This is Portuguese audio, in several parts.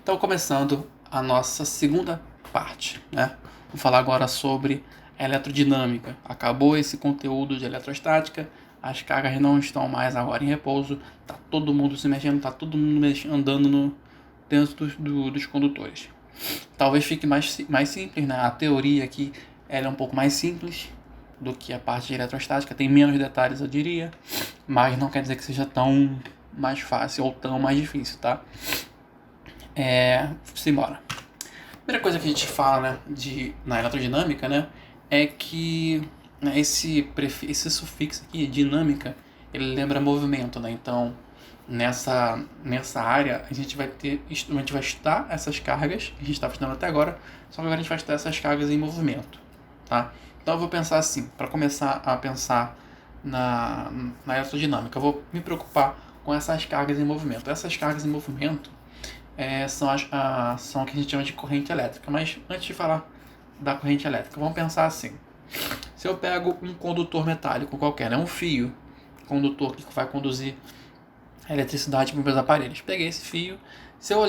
Então, começando a nossa segunda parte, né? Vou falar agora sobre eletrodinâmica. Acabou esse conteúdo de eletrostática, as cargas não estão mais agora em repouso, tá todo mundo se mexendo, tá todo mundo andando dentro dos condutores. Talvez fique mais simples, né? A teoria aqui ela é um pouco mais simples do que a parte de eletrostática, tem menos detalhes, eu diria, mas não quer dizer que seja tão mais fácil ou tão mais difícil, tá? Simbora. Primeira coisa que a gente fala, né, na eletrodinâmica, né, é que, né, esse sufixo aqui, dinâmica, ele lembra movimento, né? Então, nessa área, a gente vai estudar essas cargas que a gente estava estudando até agora, só que agora a gente vai estudar essas cargas em movimento, tá? Então, eu vou pensar assim, para começar a pensar na eletrodinâmica, eu vou me preocupar com essas cargas em movimento. Essas cargas em movimento são o que a gente chama de corrente elétrica. Mas antes de falar da corrente elétrica, vamos pensar assim. Se eu pego um condutor metálico qualquer, né, um fio condutor que vai conduzir a eletricidade para os meus aparelhos. Peguei esse fio, se eu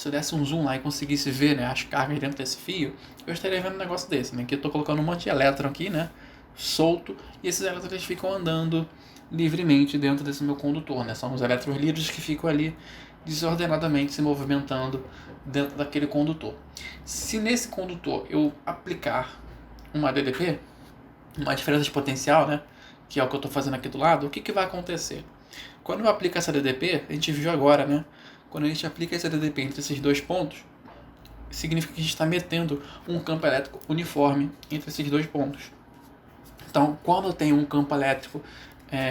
desse um zoom lá e conseguisse ver, né, as cargas dentro desse fio, eu estaria vendo um negócio desse, né, que eu estou colocando um monte de elétron aqui, né, solto, e esses elétrons ficam andando livremente dentro desse meu condutor, né, são os elétrons livres que ficam ali desordenadamente se movimentando dentro daquele condutor. Se nesse condutor eu aplicar uma DDP, uma diferença de potencial, né, que é o que eu estou fazendo aqui do lado, o que vai acontecer? Quando eu aplico essa DDP, a gente viu agora, né, quando a gente aplica essa DDP entre esses dois pontos, significa que a gente está metendo um campo elétrico uniforme entre esses dois pontos. Então, quando eu tenho um campo elétrico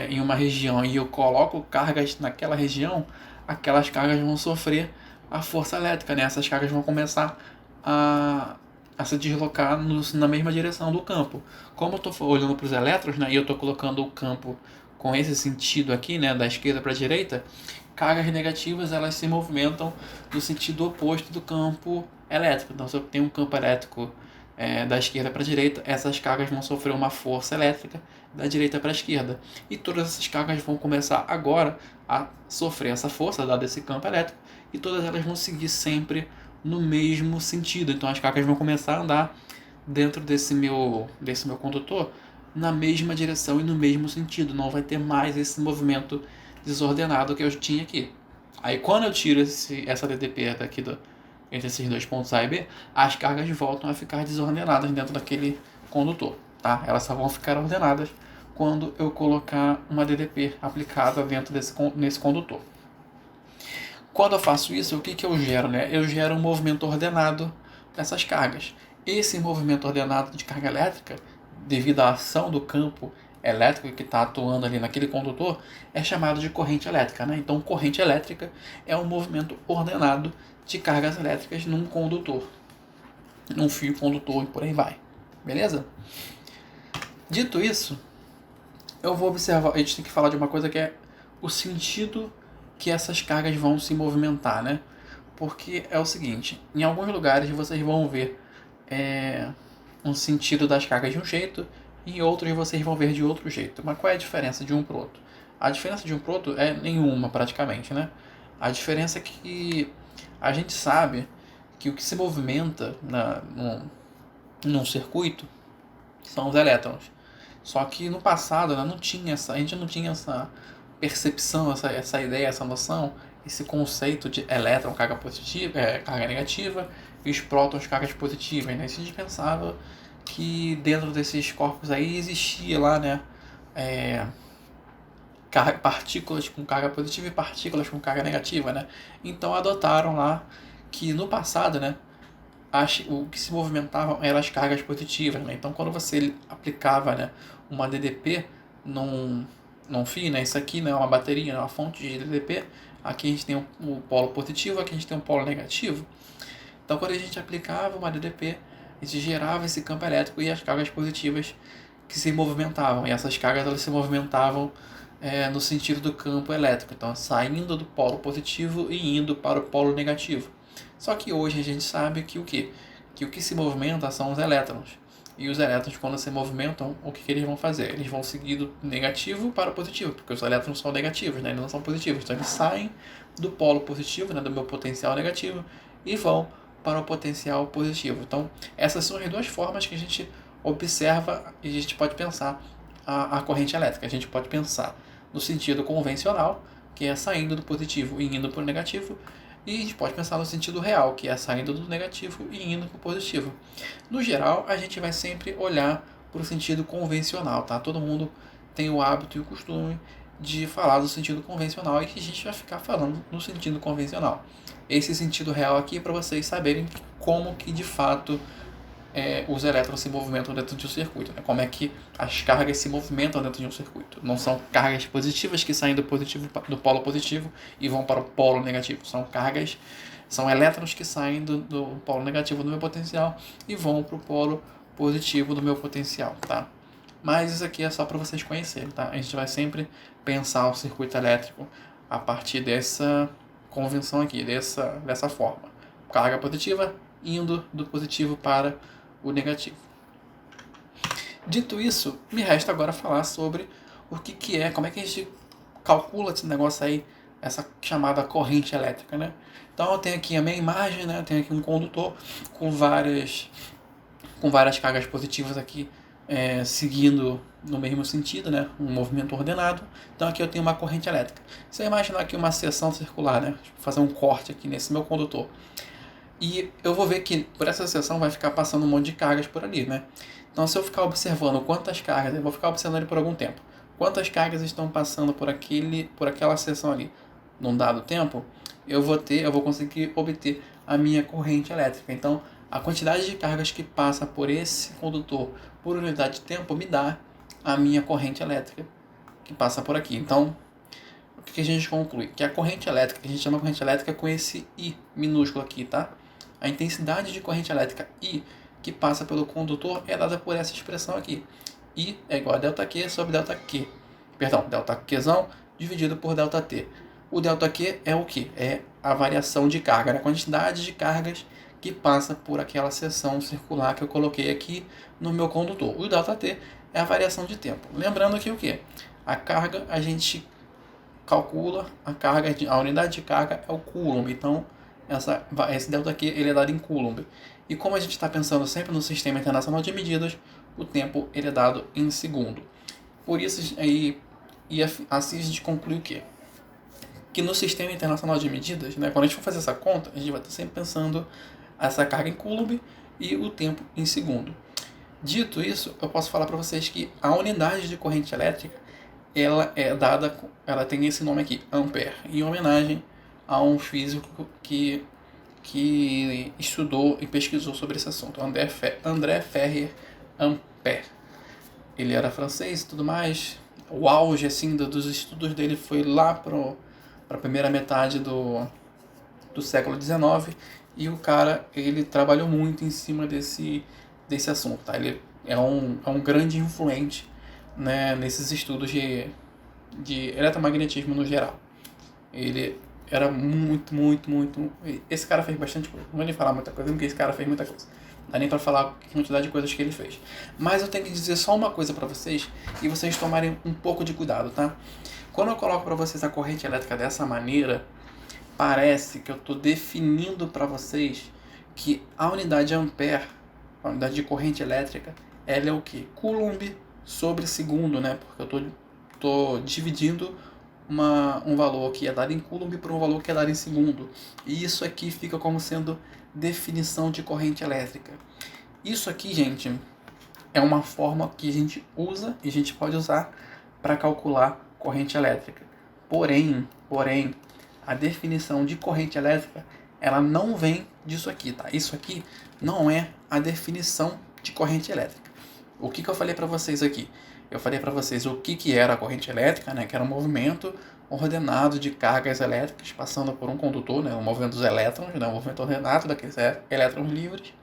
em uma região e eu coloco cargas naquela região, aquelas cargas vão sofrer a força elétrica, né? Essas cargas vão começar a se deslocar na mesma direção do campo. Como eu estou olhando para os elétrons, né, e eu estou colocando o campo com esse sentido aqui, né, da esquerda para a direita, cargas negativas elas se movimentam no sentido oposto do campo elétrico. Então, se eu tenho um campo elétrico da esquerda para a direita, essas cargas vão sofrer uma força elétrica da direita para a esquerda. E todas essas cargas vão começar agora a sofrer essa força dada esse campo elétrico, e todas elas vão seguir sempre no mesmo sentido. Então as cargas vão começar a andar dentro desse meu condutor na mesma direção e no mesmo sentido. Não vai ter mais esse movimento desordenado que eu tinha aqui. Aí quando eu tiro essa DDP daqui entre esses dois pontos A e B, as cargas voltam a ficar desordenadas dentro daquele condutor, tá? Elas só vão ficar ordenadas quando eu colocar uma DDP aplicada dentro nesse condutor. Quando eu faço isso, o que eu gero, né? Eu gero um movimento ordenado dessas cargas. Esse movimento ordenado de carga elétrica, devido à ação do campo elétrico que está atuando ali naquele condutor, é chamado de corrente elétrica, né? Então, corrente elétrica é um movimento ordenado de cargas elétricas num condutor, num fio condutor e por aí vai. Beleza? Dito isso, eu vou observar, a gente tem que falar de uma coisa que é o sentido que essas cargas vão se movimentar, né? Porque é o seguinte, em alguns lugares vocês vão ver um sentido das cargas de um jeito, e em outros vocês vão ver de outro jeito. Mas qual é a diferença de um para o outro? A diferença de um para o outro é nenhuma, praticamente, né? A diferença é que a gente sabe que o que se movimenta num circuito são os elétrons. Só que no passado, né, a gente não tinha essa percepção, essa ideia, essa noção, esse conceito de elétron, carga positiva, carga negativa, e os prótons, cargas positivas, né? A gente pensava que dentro desses corpos aí existia lá, né, partículas com carga positiva e partículas com carga negativa, né? Então adotaram lá que no passado, né, o que se movimentavam eram as cargas positivas, né? Então quando você aplicava, né, uma DDP num fio, né, isso aqui, né, é uma bateria, né, uma fonte de DDP, aqui a gente tem o polo positivo, aqui a gente tem o polo negativo. Então quando a gente aplicava uma DDP, a gente gerava esse campo elétrico e as cargas positivas que se movimentavam, e essas cargas elas se movimentavam no sentido do campo elétrico, então saindo do polo positivo e indo para o polo negativo. Só que hoje a gente sabe que o que se movimenta são os elétrons. E os elétrons, quando se movimentam, o que eles vão fazer? Eles vão seguir do negativo para o positivo, porque os elétrons são negativos, né? Eles não são positivos. Então eles saem do polo positivo, né, do meu potencial negativo, e vão para o potencial positivo. Então, essas são as duas formas que a gente observa e a gente pode pensar a corrente elétrica. A gente pode pensar no sentido convencional, que é saindo do positivo e indo para o negativo, e a gente pode pensar no sentido real, que é saindo do negativo e indo para o positivo. No geral, a gente vai sempre olhar para o sentido convencional, tá? Todo mundo tem o hábito e o costume de falar do sentido convencional e que a gente vai ficar falando no sentido convencional. Esse sentido real aqui é para vocês saberem como que de fato os elétrons se movimentam dentro de um circuito, né? Como é que as cargas se movimentam dentro de um circuito. Não são cargas positivas que saem do polo positivo e vão para o polo negativo. São elétrons que saem do polo negativo do meu potencial e vão para o polo positivo do meu potencial, tá? Mas isso aqui é só para vocês conhecerem, tá? A gente vai sempre pensar o circuito elétrico a partir dessa convenção aqui, dessa forma. Carga positiva indo do positivo para o negativo. Dito isso, me resta agora falar sobre o que é, como é que a gente calcula esse negócio aí, essa chamada corrente elétrica, né? Então eu tenho aqui a minha imagem, né? Eu tenho aqui um condutor com várias cargas positivas aqui seguindo no mesmo sentido, né? Um movimento ordenado. Então aqui eu tenho uma corrente elétrica. Se eu imaginar aqui uma seção circular, né? Fazer um corte aqui nesse meu condutor. E eu vou ver que por essa seção vai ficar passando um monte de cargas por ali, né? Então se eu ficar observando quantas cargas, eu vou ficar observando ele por algum tempo. Quantas cargas estão passando por aquela seção ali num dado tempo, eu vou conseguir obter a minha corrente elétrica. Então, a quantidade de cargas que passa por esse condutor por unidade de tempo me dá a minha corrente elétrica que passa por aqui. Então, o que a gente conclui? Que a corrente elétrica, que a gente chama de corrente elétrica com esse I minúsculo aqui, tá? A intensidade de corrente elétrica I que passa pelo condutor é dada por essa expressão aqui. I é igual a ΔQ sobre ΔQ. Perdão, ΔQzão dividido por ΔT. O ΔQ é o que? É a variação de carga, a quantidade de cargas que passa por aquela seção circular que eu coloquei aqui no meu condutor. O ΔT é a variação de tempo. Lembrando aqui o que? A carga, a gente calcula a unidade de carga é o coulomb. Então, esse ΔQ ele é dado em coulomb. E como a gente está pensando sempre no Sistema Internacional de Medidas, o tempo ele é dado em segundo. Por isso, assim a gente conclui o quê? Que no Sistema Internacional de Medidas, né, quando a gente for fazer essa conta, a gente vai estar sempre pensando essa carga em coulomb e o tempo em segundo. Dito isso, eu posso falar para vocês que a unidade de corrente elétrica ela tem esse nome aqui, ampere, em homenagem a um físico que estudou e pesquisou sobre esse assunto, André Ferrier Ampère. Ele era francês e tudo mais. O auge assim, dos estudos dele foi lá para a primeira metade do século XIX, e o cara ele trabalhou muito em cima desse assunto. Tá? Ele é um grande influente, né, nesses estudos de eletromagnetismo no geral. Ele era muito. Esse cara fez bastante coisa. Não vou nem falar muita coisa, porque esse cara fez muita coisa. Não dá nem pra falar a quantidade de coisas que ele fez. Mas eu tenho que dizer só uma coisa pra vocês e vocês tomarem um pouco de cuidado, tá? Quando eu coloco pra vocês a corrente elétrica dessa maneira, parece que eu tô definindo pra vocês que a unidade ampere, a unidade de corrente elétrica, ela é o quê? Coulomb sobre segundo, né? Porque eu tô dividindo um valor que é dado em coulomb por um valor que é dado em segundo. E isso aqui fica como sendo definição de corrente elétrica. Isso aqui, gente, é uma forma que a gente usa e a gente pode usar para calcular corrente elétrica. Porém, a definição de corrente elétrica, ela não vem disso aqui, tá? Isso aqui não é a definição de corrente elétrica. O que eu falei para vocês aqui? Eu falei para vocês o que era a corrente elétrica, né? Que era um movimento ordenado de cargas elétricas passando por um condutor, né? O movimento dos elétrons, né? O movimento ordenado daqueles elétrons livres.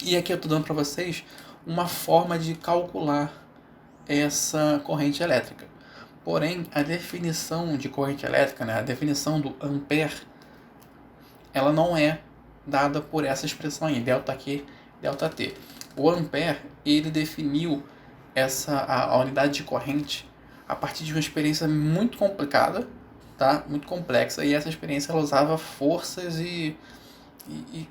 E aqui eu estou dando para vocês uma forma de calcular essa corrente elétrica. Porém, a definição de corrente elétrica, né? A definição do ampere, ela não é dada por essa expressão aí, ΔQ, ΔT. O ampere, ele definiu a unidade de corrente a partir de uma experiência muito complicada, tá? Muito complexa, e essa experiência ela usava forças e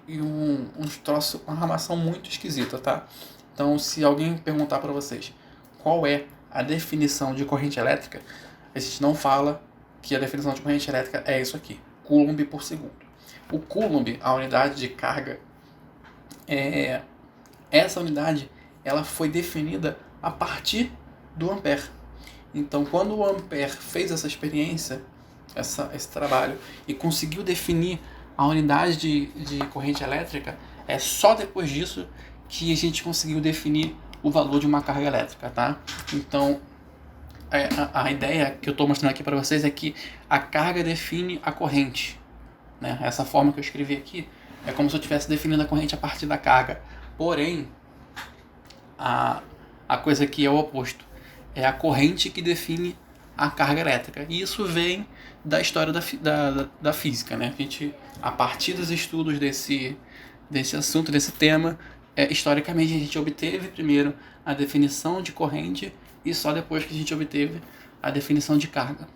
uns troços, uma armação muito esquisita, tá? Então, se alguém perguntar para vocês qual é a definição de corrente elétrica, a gente não fala que a definição de corrente elétrica é isso aqui, Coulomb por segundo. O Coulomb, a unidade de carga, essa unidade ela foi definida a partir do ampere. Então, quando o Ampère fez essa experiência, esse trabalho, e conseguiu definir a unidade de corrente elétrica, é só depois disso que a gente conseguiu definir o valor de uma carga elétrica, tá? Então, a ideia que eu estou mostrando aqui para vocês é que a carga define a corrente, né? Essa forma que eu escrevi aqui é como se eu estivesse definindo a corrente a partir da carga. Porém, a coisa aqui é o oposto. É a corrente que define a carga elétrica. E isso vem da história da física, né? A partir dos estudos desse assunto, desse tema, historicamente a gente obteve primeiro a definição de corrente e só depois que a gente obteve a definição de carga,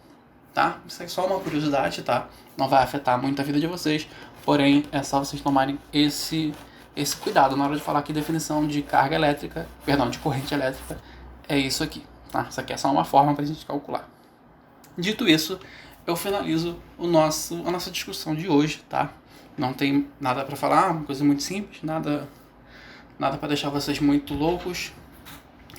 tá? Isso é só uma curiosidade, tá? Não vai afetar muito a vida de vocês, porém é só vocês tomarem esse cuidado na hora de falar que definição de carga elétrica, de corrente elétrica, é isso aqui, tá? Isso aqui é só uma forma para a gente calcular. Dito isso, eu finalizo a nossa discussão de hoje, tá? Não tem nada para falar, uma coisa muito simples, nada para deixar vocês muito loucos.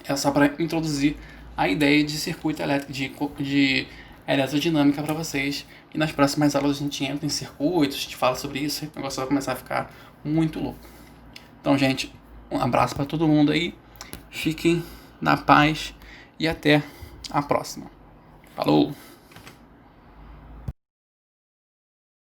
É só para introduzir a ideia de circuito elétrico, de eletrodinâmica para vocês. E nas próximas aulas a gente entra em circuitos, a gente fala sobre isso, e o negócio vai começar a ficar muito louco. Então, gente, um abraço para todo mundo aí. Fiquem na paz e até a próxima. Falou!